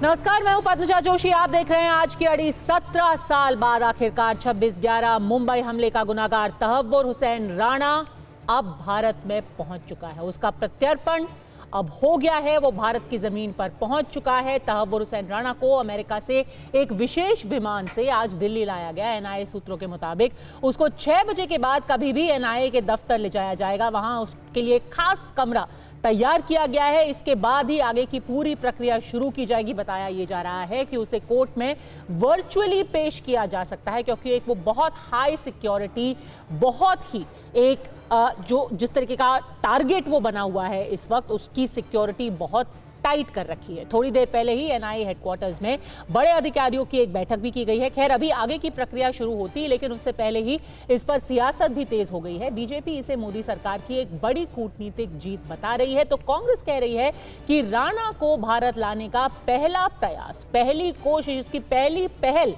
नमस्कार, मैं हूं पद्मजा जोशी। आप देख रहे हैं आज की अड़ी। 17 साल बाद आखिरकार 26/11 मुंबई हमले का गुनाहगार तहव्वुर हुसैन राणा अब भारत में पहुंच चुका है। उसका प्रत्यर्पण अब हो गया है, वो भारत की जमीन पर पहुंच चुका है। तहव्वुर हुसैन राणा को अमेरिका से एक विशेष विमान से आज दिल्ली लाया गया। एनआईए सूत्रों के मुताबिक उसको 6 बजे के बाद कभी भी एनआईए के दफ्तर ले जाया जाएगा। वहां उसके लिए खास कमरा तैयार किया गया है। इसके बाद ही आगे की पूरी प्रक्रिया शुरू की जाएगी। बताया ये जा रहा है कि उसे कोर्ट में वर्चुअली पेश किया जा सकता है, क्योंकि एक वो बहुत हाई सिक्योरिटी, बहुत ही एक जो जिस तरीके का टारगेट वो बना हुआ है इस वक्त, उसकी सिक्योरिटी बहुत टाइट कर रखी है। थोड़ी देर पहले ही एनआईए हेडक्वार्टर्स में बड़े अधिकारियों की एक बैठक भी की गई है। खैर, अभी आगे की प्रक्रिया शुरू होती है, लेकिन उससे पहले ही इस पर सियासत भी तेज हो गई है। बीजेपी इसे मोदी सरकार की एक बड़ी कूटनीतिक जीत बता रही है, तो कांग्रेस कह रही है कि राणा को भारत लाने का पहला प्रयास, पहली कोशिश, इसकी पहली पहल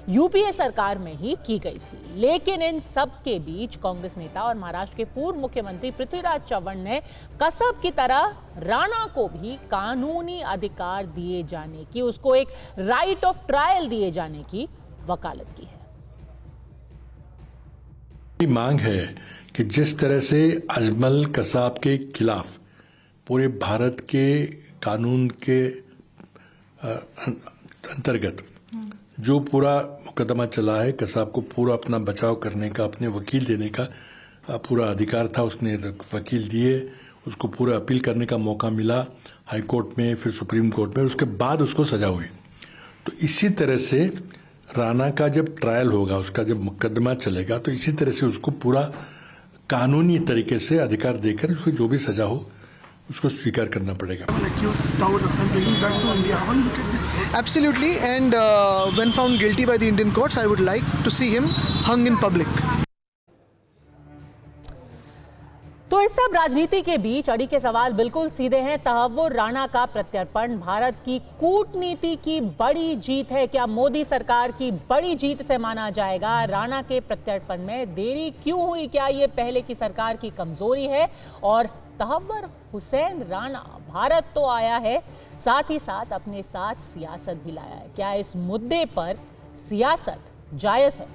यूपीए सरकार में ही की गई थी। लेकिन इन सब के बीच कांग्रेस नेता और महाराष्ट्र के पूर्व मुख्यमंत्री पृथ्वीराज चव्हाण ने कसब की तरह राणा को भी कानूनी अधिकार दिए जाने की, उसको एक राइट ऑफ ट्रायल दिए जाने की वकालत की है। मांग है कि जिस तरह से अजमल कसाब के खिलाफ पूरे भारत के कानून के अंतर्गत जो पूरा मुकदमा चला है, कसाब को पूरा अपना बचाव करने का, अपने वकील देने का पूरा अधिकार था। उसने वकील दिए, उसको पूरा अपील करने का मौका मिला हाई कोर्ट में, फिर सुप्रीम कोर्ट में, उसके बाद उसको सजा हुई। तो इसी तरह से राणा का जब ट्रायल होगा, उसका जब मुकदमा चलेगा, तो इसी तरह से उसको पूरा कानूनी तरीके से अधिकार देकर उसको जो भी सजा हो उसको स्वीकार करना पड़ेगा। Absolutely, and when found guilty by the Indian courts, I would like to see him hung in public. तो इस सब राजनीति के बीच अड़ी के सवाल बिल्कुल सीधे हैं। तहव्वुर राणा का प्रत्यर्पण भारत की कूटनीति की बड़ी जीत है। क्या मोदी सरकार की बड़ी जीत से माना जाएगा? राणा के प्रत्यर्पण में देरी क्यों हुई? क्या ये पहले की सरकार की कमजोरी है? और तहव्वुर हुसैन राणा भारत तो आया है, साथ ही साथ अपने साथ सियासत भी लाया है। क्या इस मुद्दे पर सियासत जायज है?